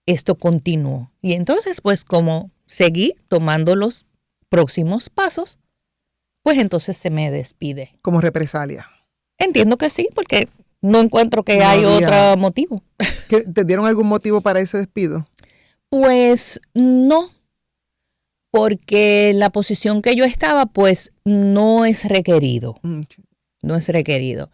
S3: Esto continuó. Y entonces, pues como seguí tomando los próximos pasos, pues entonces se me despide.
S1: Como represalia.
S3: Entiendo que sí, porque no encuentro que
S1: No
S3: hay
S1: había-
S3: otro motivo.
S1: ¿Te dieron algún motivo para ese despido?
S3: Pues no, porque la posición que yo estaba, pues no es requerido. No es requerido.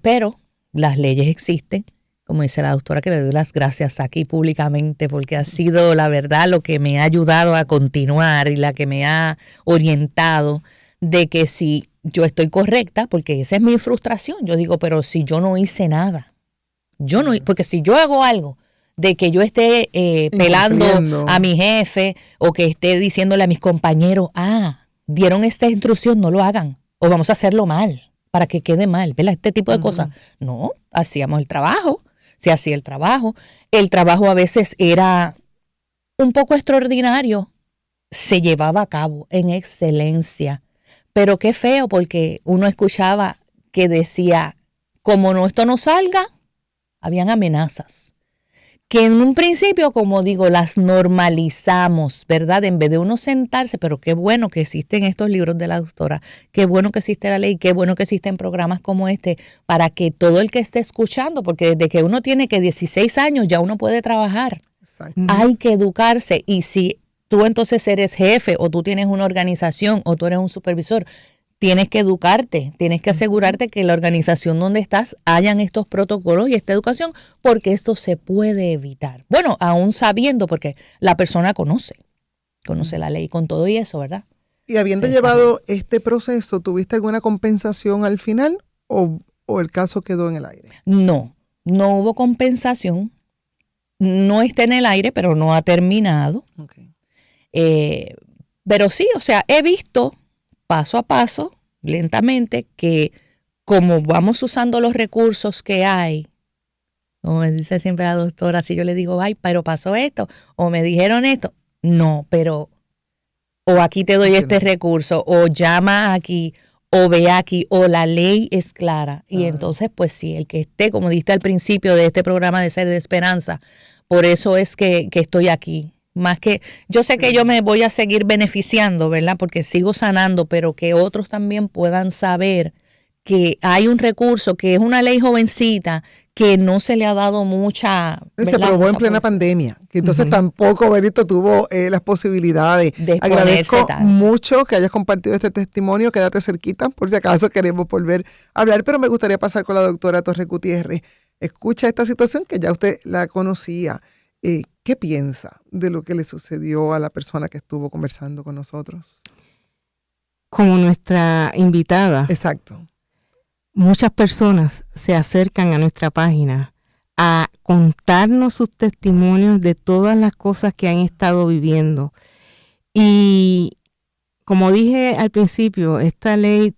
S3: Pero las leyes existen, como dice la doctora, que le doy las gracias aquí públicamente porque ha sido la verdad lo que me ha ayudado a continuar y la que me ha orientado de que si yo estoy correcta, porque esa es mi frustración, yo digo, pero si yo no hice nada, porque si yo hago algo de que yo esté pelando
S1: Incumpliendo.
S3: a mi jefe o que esté diciéndole a mis compañeros, dieron esta instrucción, no lo hagan o vamos a hacerlo mal para que quede mal, ¿verdad? Este tipo de cosas. No, hacíamos el trabajo, se hacía el trabajo. El trabajo a veces era un poco extraordinario, se llevaba a cabo en excelencia. Pero qué feo porque uno escuchaba que decía, como esto no salga, habían amenazas. Que en un principio, como digo, las normalizamos, ¿verdad? En vez de uno sentarse, pero qué bueno que existen estos libros de la doctora, qué bueno que existe la ley, qué bueno que existen programas como este, para que todo el que esté escuchando, porque desde que uno tiene que 16 años ya uno puede trabajar,
S1: Exacto.
S3: hay que educarse y si tú entonces eres jefe o tú tienes una organización o tú eres un supervisor, tienes que educarte, tienes que asegurarte que la organización donde estás hayan estos protocolos y esta educación, porque esto se puede evitar. Bueno, aún sabiendo, porque la persona conoce la ley con todo y eso, ¿verdad?
S1: Y habiendo
S3: Sí,
S1: llevado este proceso, ¿tuviste alguna compensación al final o el caso quedó en el aire?
S3: No hubo compensación, no está en el aire, pero no ha terminado.
S1: Okay.
S3: Pero sí, o sea, he visto paso a paso, lentamente, que como vamos usando los recursos que hay, como me dice siempre la doctora, si yo le digo, ay, pero pasó esto, o me dijeron esto, no, pero o aquí te doy este recurso, o llama aquí, o ve aquí, o la ley es clara. Y entonces, pues sí, el que esté, como dijiste al principio de este programa de Ser de Esperanza, por eso es que estoy aquí. Más que, yo sé que yo me voy a seguir beneficiando, ¿verdad? Porque sigo sanando, pero que otros también puedan saber que hay un recurso, que es una ley jovencita, que no se le ha dado mucha...
S1: Se aprobó en plena pandemia, que entonces tampoco Benito tuvo las posibilidades.
S3: De
S1: Agradezco
S3: tanto.
S1: mucho que hayas compartido este testimonio, quédate cerquita, por si acaso queremos volver a hablar, pero me gustaría pasar con la doctora Torres Gutiérrez. Escucha esta situación que ya usted la conocía. ¿Qué piensa de lo que le sucedió a la persona que estuvo conversando con nosotros?
S2: Como nuestra invitada.
S1: Exacto.
S2: Muchas personas se acercan a nuestra página a contarnos sus testimonios de todas las cosas que han estado viviendo. Y como dije al principio, esta ley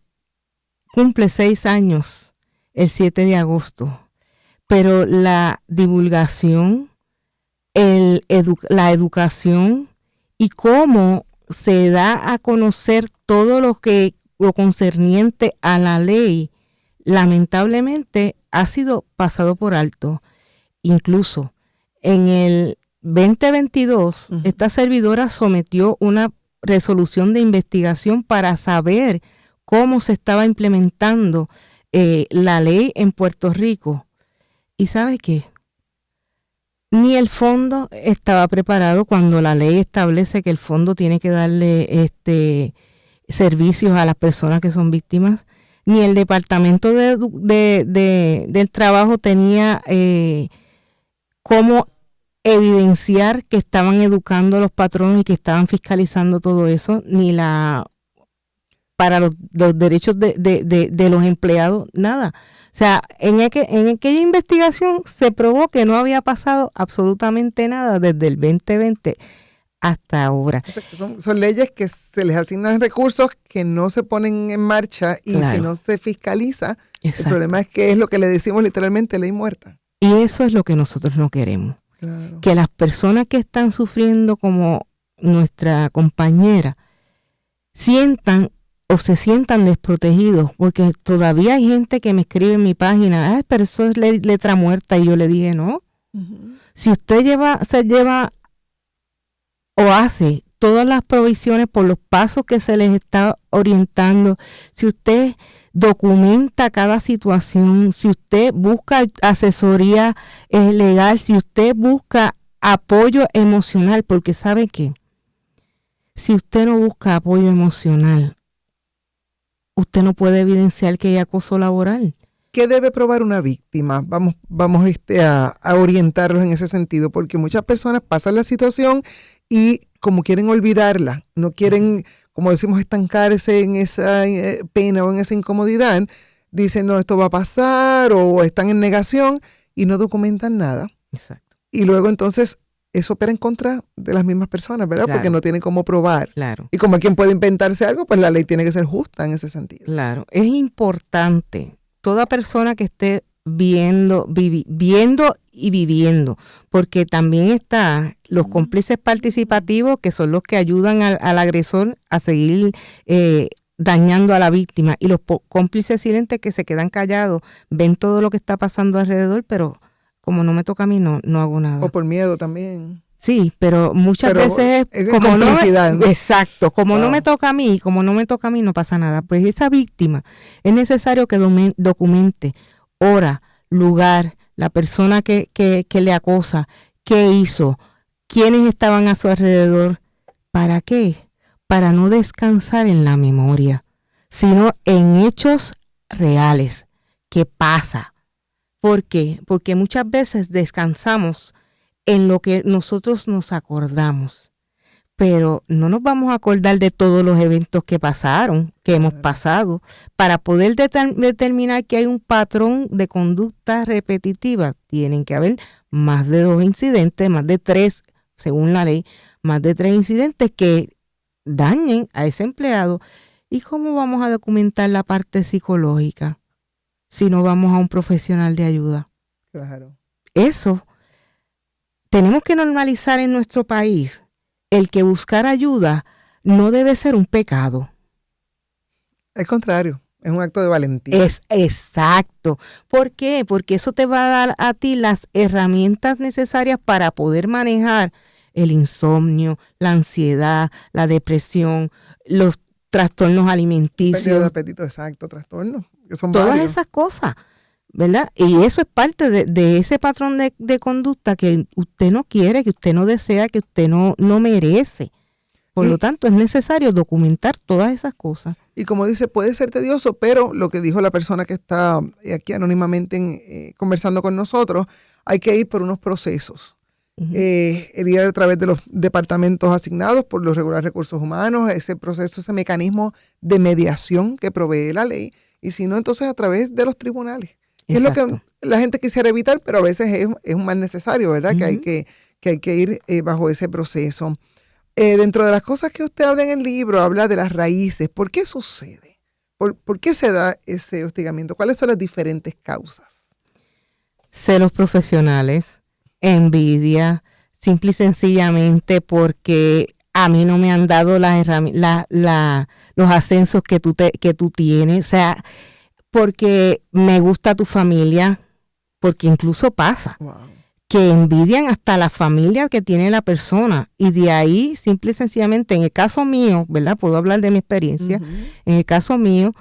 S2: cumple 6 años el 7 de agosto, pero la divulgación, la educación y cómo se da a conocer todo lo concerniente a la ley, lamentablemente ha sido pasado por alto. Incluso en el 2022, esta servidora sometió una resolución de investigación para saber cómo se estaba implementando la ley en Puerto Rico. ¿Y sabe qué? Ni el fondo estaba preparado cuando la ley establece que el fondo tiene que darle servicios a las personas que son víctimas. Ni el Departamento del Trabajo tenía cómo evidenciar que estaban educando a los patronos y que estaban fiscalizando todo eso, ni para los derechos de los empleados, nada. O sea, en aquella investigación se probó que no había pasado absolutamente nada desde el 2020 hasta ahora.
S1: Son leyes que se les asignan recursos que no se ponen en marcha y
S2: Claro.
S1: si no se fiscaliza, el
S2: Exacto.
S1: problema es que es lo que le decimos literalmente ley muerta.
S2: Y eso es lo que nosotros no queremos.
S1: Claro.
S2: Que las personas que están sufriendo como nuestra compañera sientan o se sientan desprotegidos, porque todavía hay gente que me escribe en mi página, ay, pero eso es letra muerta, y yo le dije, no,
S1: Ujú.
S2: si usted se lleva o hace todas las provisiones por los pasos que se les está orientando, si usted documenta cada situación, si usted busca asesoría legal, si usted busca apoyo emocional, porque ¿sabe qué? Si usted no busca apoyo emocional, usted no puede evidenciar que hay acoso laboral.
S1: ¿Qué debe probar una víctima? Vamos a orientarlos en ese sentido, porque muchas personas pasan la situación y como quieren olvidarla, no quieren, como decimos, estancarse en esa pena o en esa incomodidad, dicen, no, esto va a pasar, o están en negación y no documentan nada.
S2: Exacto.
S1: Y luego entonces eso opera en contra de las mismas personas, ¿verdad?
S2: Claro.
S1: Porque no tienen cómo probar.
S2: Claro.
S1: Y como quien puede inventarse algo, pues la ley tiene que ser justa en ese sentido.
S2: Claro, es importante toda persona que esté viendo y viviendo, porque también están los cómplices participativos, que son los que ayudan al agresor a seguir dañando a la víctima, y los cómplices silentes que se quedan callados, ven todo lo que está pasando alrededor, pero como no me toca a mí, no hago nada.
S1: O por miedo también.
S2: Sí, pero muchas veces
S1: es
S2: como
S1: complicidad, ¿no?
S2: Exacto, como
S1: Wow.
S2: no me toca a mí, no pasa nada. Pues esa víctima es necesario que documente hora, lugar, la persona que le acosa, qué hizo, quiénes estaban a su alrededor. ¿Para qué? Para no descansar en la memoria, sino en hechos reales. ¿Qué pasa? ¿Por qué? Porque muchas veces descansamos en lo que nosotros nos acordamos, pero no nos vamos a acordar de todos los eventos que pasaron, que hemos pasado, para poder determinar que hay un patrón de conducta repetitiva. Tienen que haber más de 2 incidentes, más de 3, según la ley, más de 3 incidentes que dañen a ese empleado. ¿Y cómo vamos a documentar la parte psicológica si no vamos a un profesional de ayuda?
S1: Claro.
S2: Eso tenemos que normalizar en nuestro país. El que buscar ayuda no debe ser un pecado.
S1: Al contrario, es un acto de valentía.
S2: Es exacto. ¿Por qué? Porque eso te va a dar a ti las herramientas necesarias para poder manejar el insomnio, la ansiedad, la depresión, los trastornos
S1: Pérdida de
S2: alimenticios,
S1: apetito, exacto, trastornos. Que son
S2: todas
S1: varios.
S2: esas cosas, ¿verdad? Y eso es parte de ese patrón de conducta que usted no quiere, que usted no desea, que usted no merece. Por lo tanto, es necesario documentar todas esas cosas.
S1: Y como dice, puede ser tedioso, pero lo que dijo la persona que está aquí anónimamente conversando con nosotros, hay que ir por unos procesos.
S2: Uh-huh.
S1: El ir a través de los departamentos asignados por los regulares recursos humanos, ese proceso, ese mecanismo de mediación que provee la ley, y si no, entonces a través de los tribunales. Que es lo que la gente quisiera evitar, pero a veces es un mal necesario, ¿verdad? Uh-huh. que hay que ir bajo ese proceso. Dentro de las cosas que usted habla en el libro, habla de las raíces. ¿Por qué sucede? ¿Por qué se da ese hostigamiento? ¿Cuáles son las diferentes causas?
S2: Celos profesionales, envidia, simple y sencillamente porque a mí no me han dado los ascensos que tú tienes. O sea, porque me gusta tu familia, porque incluso pasa. Wow. Que envidian hasta la familia que tiene la persona, y de ahí simple y sencillamente, en el caso mío, ¿verdad? Puedo hablar de mi experiencia. Uh-huh. En el caso mío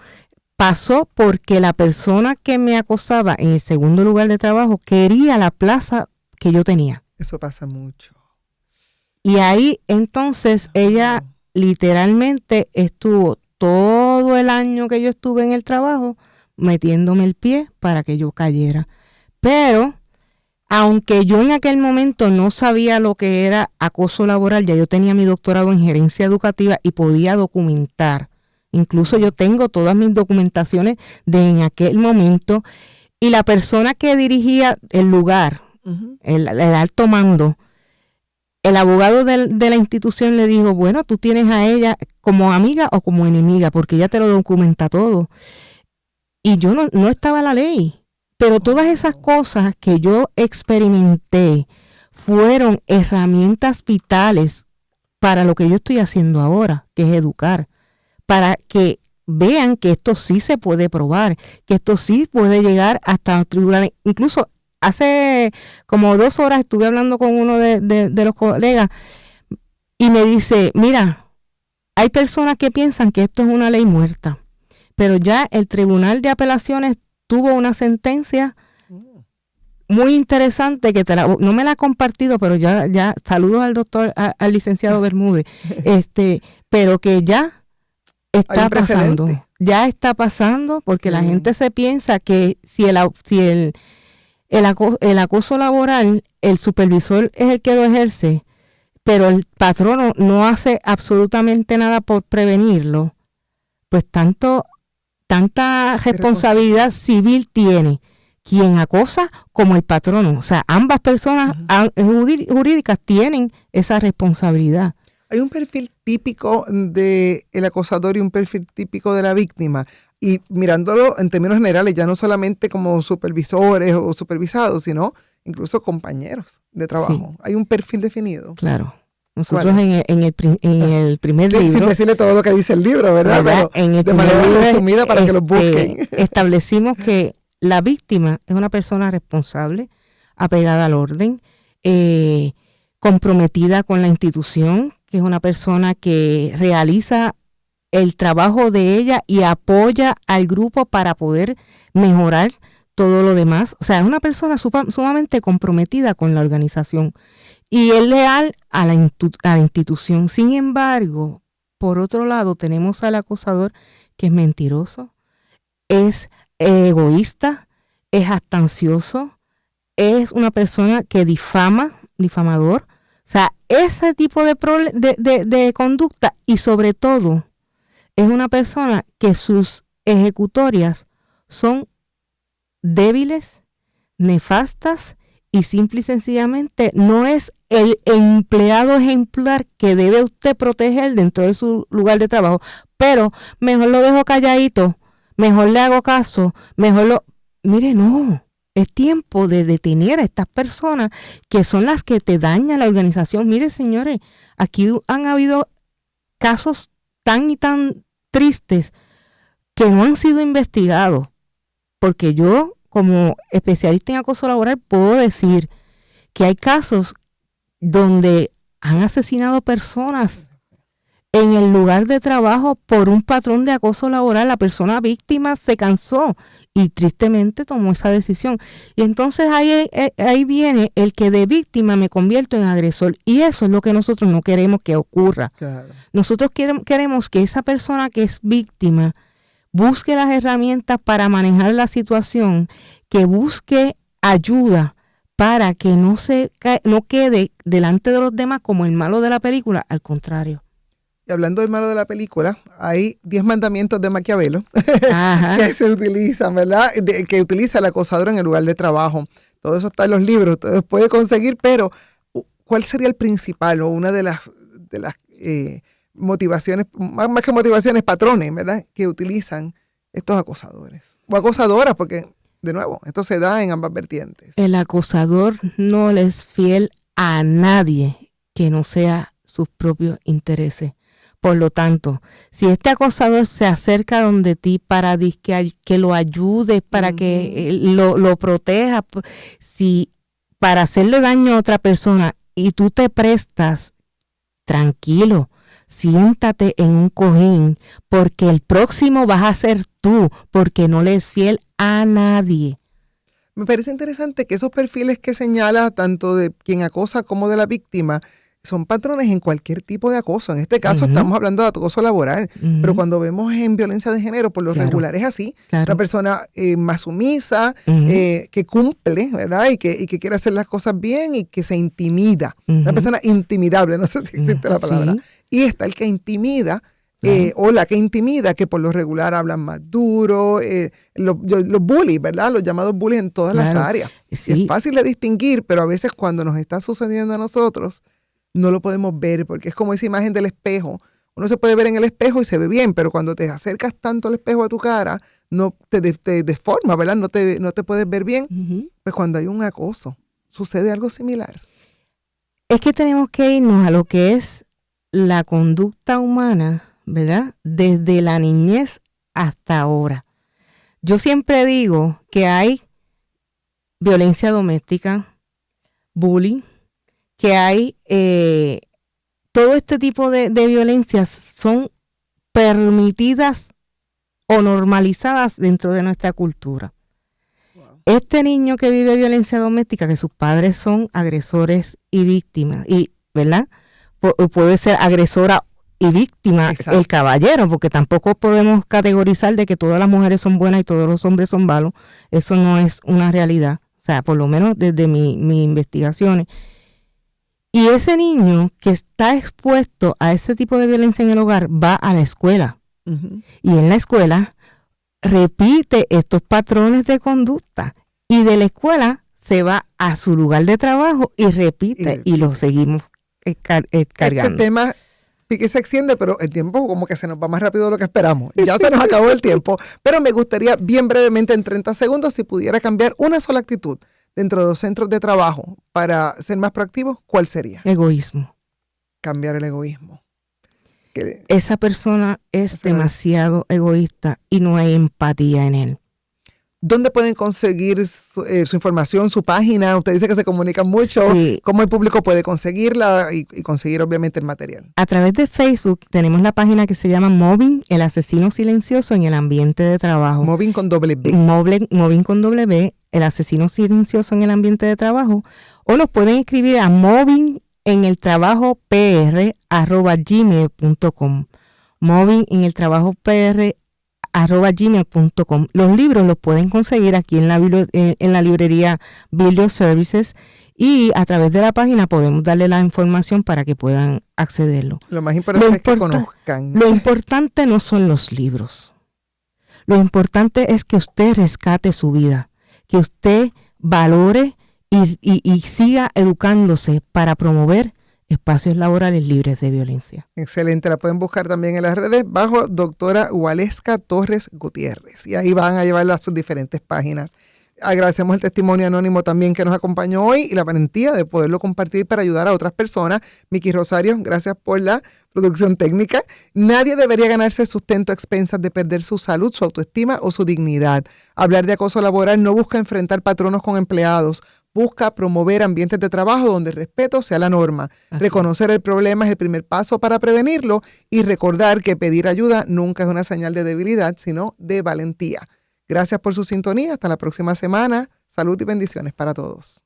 S2: pasó porque la persona que me acosaba en el segundo lugar de trabajo quería la plaza que yo tenía.
S1: Eso pasa mucho.
S2: Y ahí entonces ella literalmente estuvo todo el año que yo estuve en el trabajo metiéndome el pie para que yo cayera. Pero aunque yo en aquel momento no sabía lo que era acoso laboral, ya yo tenía mi doctorado en gerencia educativa y podía documentar. Incluso yo tengo todas mis documentaciones de en aquel momento. Y la persona que dirigía el lugar, uh-huh, el alto mando, el abogado de la institución le dijo, bueno, tú tienes a ella como amiga o como enemiga, porque ella te lo documenta todo. Y yo no estaba la ley, pero todas esas cosas que yo experimenté fueron herramientas vitales para lo que yo estoy haciendo ahora, que es educar, para que vean que esto sí se puede probar, que esto sí puede llegar hasta los tribunales. Incluso hace como 2 horas estuve hablando con uno de los colegas y me dice, mira, hay personas que piensan que esto es una ley muerta, pero ya el Tribunal de Apelaciones tuvo una sentencia muy interesante que no me la ha compartido, pero ya saludos al doctor, al licenciado Bermúdez, pero que ya está pasando. Ya está pasando porque la gente se piensa que si el acoso laboral, el supervisor es el que lo ejerce, pero el patrono no hace absolutamente nada por prevenirlo, pues tanta responsabilidad civil tiene quien acosa como el patrono. O sea, ambas personas jurídicas tienen esa responsabilidad.
S1: Hay un perfil típico del acosador y un perfil típico de la víctima. Y mirándolo en términos generales, ya no solamente como supervisores o supervisados, sino incluso compañeros de trabajo. Sí. Hay un perfil definido.
S2: Claro. Nosotros en el primer libro...
S1: Sin decirle todo lo que dice el libro, ¿verdad?
S2: Pero en el
S1: de manera resumida para que lo busquen.
S2: Establecimos que la víctima es una persona responsable, apegada al orden, comprometida con la institución, que es una persona que realiza el trabajo de ella y apoya al grupo para poder mejorar todo lo demás. O sea, es una persona sumamente comprometida con la organización y es leal a la institución. Sin embargo, por otro lado, tenemos al acosador que es mentiroso, es egoísta, es jactancioso, es una persona que difamador. O sea, ese tipo de conducta y sobre todo es una persona que sus ejecutorias son débiles, nefastas y simple y sencillamente no es el empleado ejemplar que debe usted proteger dentro de su lugar de trabajo. Pero mejor lo dejo calladito, mejor le hago caso, Mire, no. Es tiempo de detener a estas personas que son las que te dañan la organización. Mire, señores, aquí han habido casos tan y tan tristes que no han sido investigados. Porque yo, como especialista en acoso laboral, puedo decir que hay casos donde han asesinado personas en el lugar de trabajo por un patrón de acoso laboral. La persona víctima se cansó y tristemente tomó esa decisión. Y entonces ahí viene el que de víctima me convierto en agresor. Y eso es lo que nosotros no queremos que ocurra. Claro. Nosotros queremos que esa persona que es víctima busque las herramientas para manejar la situación, que busque ayuda para que no quede delante de los demás como el malo de la película. Al contrario.
S1: Y hablando del malo de la película, hay 10 mandamientos de Maquiavelo que se utilizan, ¿verdad? Que utiliza el acosador en el lugar de trabajo. Todo eso está en los libros, todo se puede conseguir, pero ¿cuál sería el principal o una de las motivaciones, más que motivaciones, patrones, ¿verdad? Que utilizan estos acosadores o acosadoras, porque, de nuevo, esto se da en ambas vertientes.
S2: El acosador no le es fiel a nadie que no sea sus propios intereses. Por lo tanto, si este acosador se acerca donde ti para que lo ayude, para que lo proteja, para hacerle daño a otra persona y tú te prestas, tranquilo, siéntate en un cojín, porque el próximo vas a ser tú, porque no le es fiel a nadie.
S1: Me parece interesante que esos perfiles que señala tanto de quien acosa como de la víctima son patrones en cualquier tipo de acoso. En este caso estamos hablando de acoso laboral, pero cuando vemos en violencia de género, por lo regular es así. Una persona más sumisa, que cumple, ¿verdad? Y que quiere hacer las cosas bien y que se intimida. Una persona intimidable, no sé si existe la palabra. Sí. Y está el que intimida, o la que intimida, que por lo regular hablan más duro, los bullies, ¿verdad? Los llamados bullies en todas las áreas. Sí. Es fácil de distinguir, pero a veces cuando nos está sucediendo a nosotros, no lo podemos ver, porque es como esa imagen del espejo. Uno se puede ver en el espejo y se ve bien, pero cuando te acercas tanto al espejo a tu cara, no te deforma, ¿verdad? No te puedes ver bien. Pues cuando hay un acoso, sucede algo similar.
S2: Es que tenemos que irnos a lo que es la conducta humana, ¿verdad? Desde la niñez hasta ahora. Yo siempre digo que hay violencia doméstica, bullying, que hay todo este tipo de violencias son permitidas o normalizadas dentro de nuestra cultura. Wow. Este niño que vive violencia doméstica, que sus padres son agresores y víctimas, y ¿verdad? Puede ser agresora y víctima. Exacto. El caballero, porque tampoco podemos categorizar de que todas las mujeres son buenas y todos los hombres son malos. Eso no es una realidad. O sea, por lo menos desde mis investigaciones. Y ese niño que está expuesto a ese tipo de violencia en el hogar va a la escuela. Y en la escuela repite estos patrones de conducta. Y de la escuela se va a su lugar de trabajo y repite. Y lo seguimos cargando.
S1: Este tema sí que se extiende, pero el tiempo como que se nos va más rápido de lo que esperamos. Ya se nos acabó el tiempo. Pero me gustaría bien brevemente, en 30 segundos, si pudiera cambiar una sola actitud dentro de los centros de trabajo para ser más proactivos, ¿cuál sería?
S2: Egoísmo.
S1: Cambiar el egoísmo.
S2: Esa persona es demasiado egoísta y no hay empatía en él.
S1: ¿Dónde pueden conseguir su información, su página? Usted dice que se comunican mucho. Sí. ¿Cómo el público puede conseguirla y conseguir obviamente el material?
S2: A través de Facebook tenemos la página que se llama Mobbing, el asesino silencioso en el ambiente de trabajo.
S1: Mobbing con doble B.
S2: Mobbing con doble B, el asesino silencioso en el ambiente de trabajo. O nos pueden escribir a mobbingeneltrabajopr@gmail.com. mobbingeneltrabajopr@gmail.com. Los libros los pueden conseguir aquí en la librería Biblio Services y a través de la página podemos darle la información para que puedan accederlo.
S1: Lo más importante es que conozcan.
S2: Lo importante no son los libros. Lo importante es que usted rescate su vida, que usted valore y siga educándose para promover espacios laborales libres de violencia.
S1: Excelente, la pueden buscar también en las redes bajo doctora Waleska Torres Gutiérrez y ahí van a llevarla a sus diferentes páginas. Agradecemos el testimonio anónimo también que nos acompañó hoy y la valentía de poderlo compartir para ayudar a otras personas. Miki Rosario, gracias por la producción técnica. Nadie debería ganarse el sustento a expensas de perder su salud, su autoestima o su dignidad. Hablar de acoso laboral no busca enfrentar patronos con empleados, busca promover ambientes de trabajo donde el respeto sea la norma. Así. Reconocer el problema es el primer paso para prevenirlo y recordar que pedir ayuda nunca es una señal de debilidad, sino de valentía. Gracias por su sintonía. Hasta la próxima semana. Salud y bendiciones para todos.